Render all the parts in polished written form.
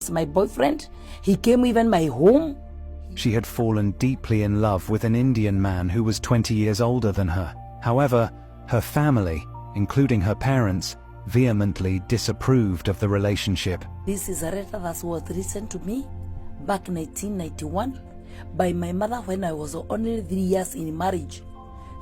as my boyfriend. He came even my home. She had fallen deeply in love with an Indian man who was 20 years older than her. However, her family, including her parents, vehemently disapproved of the relationship. This is a letter that was written to me back in 1991 by my mother when I was only 3 years in marriage.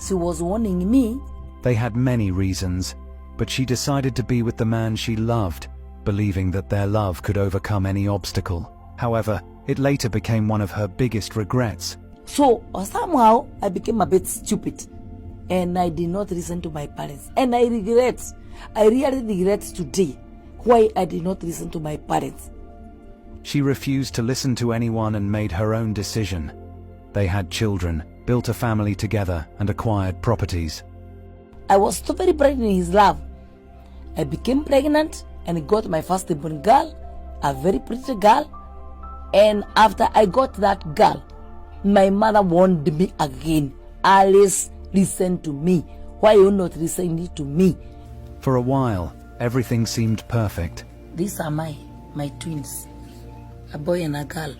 She was warning me. They had many reasons, but she decided to be with the man she loved, believing that their love could overcome any obstacle. However, it later became one of her biggest regrets. So somehow I became a bit stupid and I did not listen to my parents. And I really regret today why I did not listen to my parents. She refused to listen to anyone and made her own decision. They had children, built a family together, and acquired properties. I was so very bright in his love. I became pregnant and got my firstborn girl, a very pretty girl. And after I got that girl, my mother warned me again. Alice, listen to me. Why are you not listening to me? For a while, everything seemed perfect. These are my twins, a boy and a girl.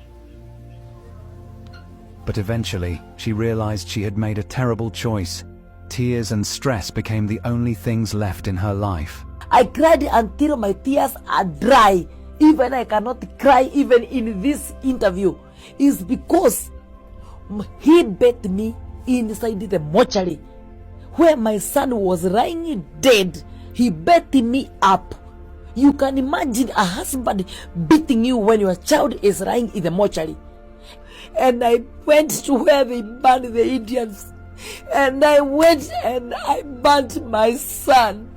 But eventually, she realized she had made a terrible choice. Tears and stress became the only things left in her life. I cried until my tears are dry. Even I cannot cry even in this interview. It's because he bet me inside the mortuary where my son was lying dead. He bet me up. You can imagine a husband beating you when your child is lying in the mortuary. And I went to where they burned the Indians. And I went and I burnt my son.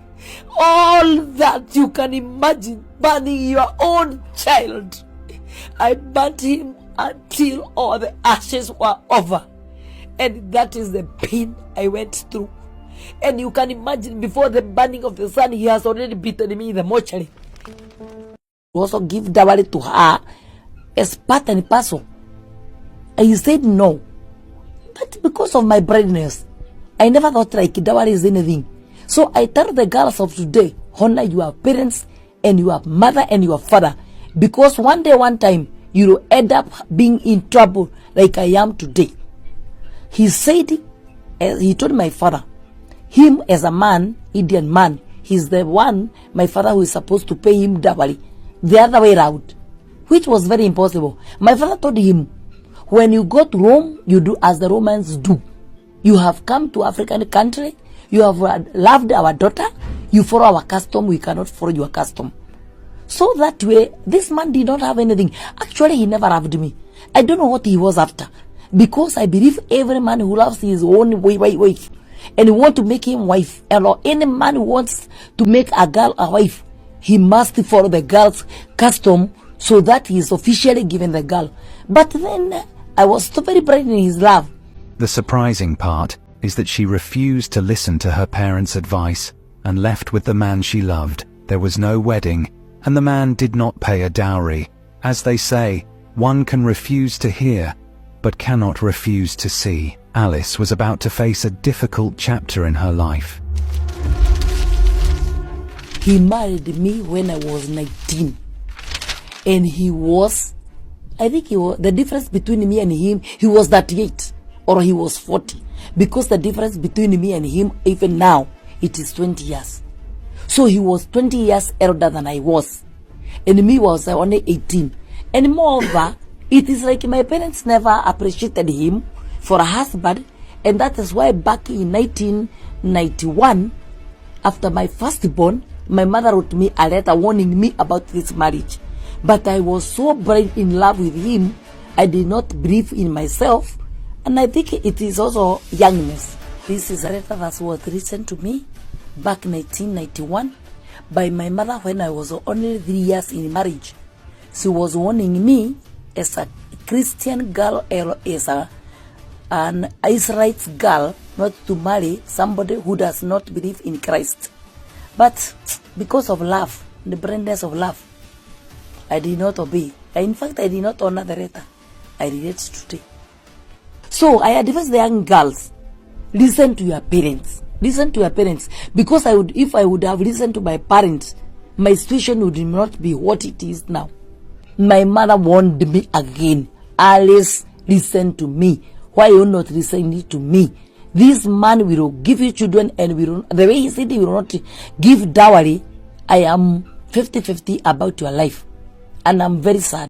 All that you can imagine, burning your own child. I burnt him until all the ashes were over. And that is the pain I went through. And you can imagine, before the burning of the son, he has already beaten me in the mortuary. Also give dowry to her as part and parcel. I said no. But because of my brightness, I never thought like dowry is anything. So I tell the girls of today, honor your parents and your mother and your father. Because one day, one time, you will end up being in trouble like I am today. He said, he told my father, him as a man, Indian man, he's the one, my father, who is supposed to pay him dowry. The other way around, which was very impossible. My father told him, when you go to Rome, you do as the Romans do. You have come to African country, you have loved our daughter, you follow our custom, we cannot follow your custom. So that way, this man did not have anything. Actually, he never loved me. I don't know what he was after. Because I believe every man who loves his own wife and want to make him wife, or any man who wants to make a girl a wife, he must follow the girl's custom so that he is officially given the girl. But then I was so very bright in his love. The surprising part is that she refused to listen to her parents' advice and left with the man she loved. There was no wedding, and the man did not pay a dowry. As they say, one can refuse to hear, but cannot refuse to see. Alice was about to face a difficult chapter in her life. He married me when I was 19. And he was, I think the difference between me and him, he was 38 or he was 40. Because the difference between me and him, even now, it is 20 years. So he was 20 years older than I was. And me was only 18. And moreover, it is like my parents never appreciated him for a husband. And that is why back in 1991, after my firstborn, my mother wrote me a letter warning me about this marriage. But I was so bright in love with him, I did not believe in myself. And I think it is also youngness. This is a letter that was written to me back in 1991 by my mother when I was only 3 years in marriage. She was warning me as a Christian girl or as an Israelite girl not to marry somebody who does not believe in Christ. But because of love, the brightness of love, I did not obey. In fact, I did not honor the letter. I read it today. So I advise the young girls, listen to your parents. Listen to your parents. Because if I would have listened to my parents, my situation would not be what it is now. My mother warned me again. Alice, listen to me. Why are you not listening to me? This man will give you children, and the way he said he will not give dowry. I am 50-50 about your life, and I'm very sad.